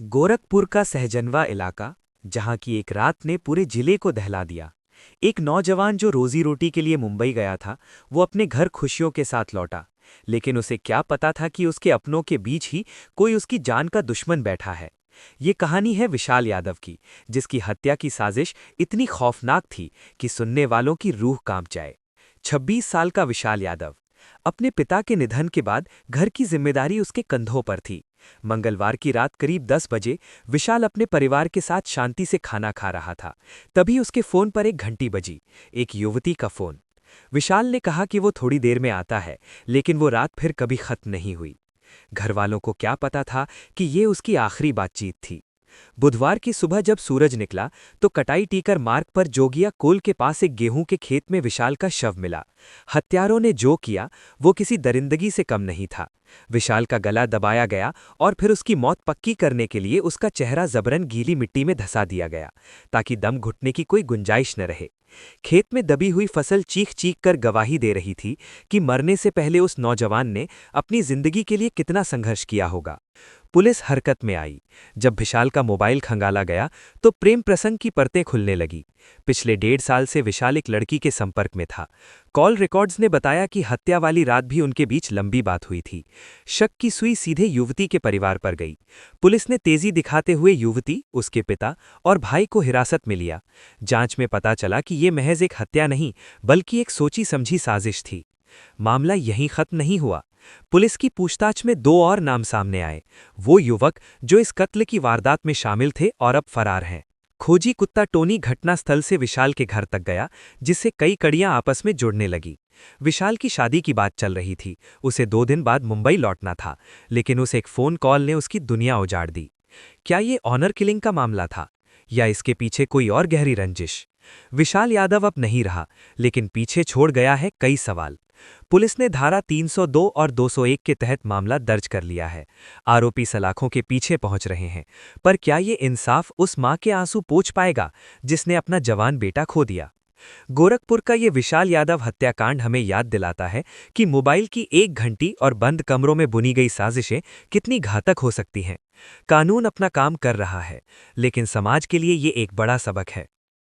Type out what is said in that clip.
गोरखपुर का सहजनवा इलाका, जहां की एक रात ने पूरे जिले को दहला दिया। एक नौजवान जो रोजी रोटी के लिए मुंबई गया था, वो अपने घर खुशियों के साथ लौटा। लेकिन उसे क्या पता था कि उसके अपनों के बीच ही कोई उसकी जान का दुश्मन बैठा है। ये कहानी है विशाल यादव की, जिसकी हत्या की साजिश इतनी खौफनाक थी कि सुनने वालों की रूह कांप जाए। 26 साल का विशाल यादव। अपने पिता के निधन के बाद घर की जिम्मेदारी उसके कंधों पर थी। मंगलवार की रात करीब 10 बजे विशाल अपने परिवार के साथ शांति से खाना खा रहा था। तभी उसके फोन पर एक घंटी बजी। एक युवती का फोन। विशाल ने कहा कि वो थोड़ी देर में आता है, लेकिन वो रात फिर कभी खत्म नहीं हुई। घरवालों को क्या पता था कि ये उसकी आखिरी बातचीत थी। बुधवार की सुबह जब सूरज निकला तो कटाई टीकर मार्ग पर जोगिया कोल के पास एक गेहूं के खेत में विशाल का शव मिला। हत्यारों ने जो किया वो किसी दरिंदगी से कम नहीं था। विशाल का गला दबाया गया और फिर उसकी मौत पक्की करने के लिए उसका चेहरा जबरन गीली मिट्टी में धंसा दिया गया, ताकि दम घुटने की कोई गुंजाइश न रहे। खेत में दबी हुई फसल चीख चीख कर गवाही दे रही थी कि मरने से पहले उस नौजवान ने अपनी जिंदगी के लिए कितना संघर्ष किया होगा। पुलिस हरकत में आई। जब विशाल का मोबाइल खंगाला गया तो प्रेम प्रसंग की परतें खुलने लगी। पिछले 1.5 साल से विशाल एक लड़की के संपर्क में था। कॉल रिकॉर्ड्स ने बताया कि हत्या वाली रात भी उनके बीच लंबी बात हुई थी। शक की सुई सीधे युवती के परिवार पर गई। पुलिस ने तेजी दिखाते हुए युवती, उसके पिता और भाई को हिरासत में लिया। जांच में पता चला कि ये महज एक हत्या नहीं, बल्कि एक सोची समझी साजिश थी। मामला यहीं खत्म नहीं हुआ। पुलिस की पूछताछ में 2 और नाम सामने आए। वो युवक जो इस कत्ल की वारदात में शामिल थे और अब फरार हैं। खोजी कुत्ता टोनी घटनास्थल से विशाल के घर तक गया, जिससे कई कड़ियां आपस में जुड़ने लगी। विशाल की शादी की बात चल रही थी। उसे 2 दिन बाद मुंबई लौटना था, लेकिन उस एक फोन कॉल ने उसकी दुनिया उजाड़ दी। क्या ये ऑनर किलिंग का मामला था, या इसके पीछे कोई और गहरी रंजिश? विशाल यादव अब नहीं रहा, लेकिन पीछे छोड़ गया है कई सवाल। पुलिस ने धारा 302 और 201 के तहत मामला दर्ज कर लिया है। आरोपी सलाखों के पीछे पहुंच रहे हैं। पर क्या ये इंसाफ उस मां के आंसू पोंछ पाएगा जिसने अपना जवान बेटा खो दिया? गोरखपुर का ये विशाल यादव हत्याकांड हमें याद दिलाता है कि मोबाइल की एक घंटी और बंद कमरों में बुनी गई साजिशें कितनी घातक हो सकती हैं। कानून अपना काम कर रहा है, लेकिन समाज के लिए ये एक बड़ा सबक है।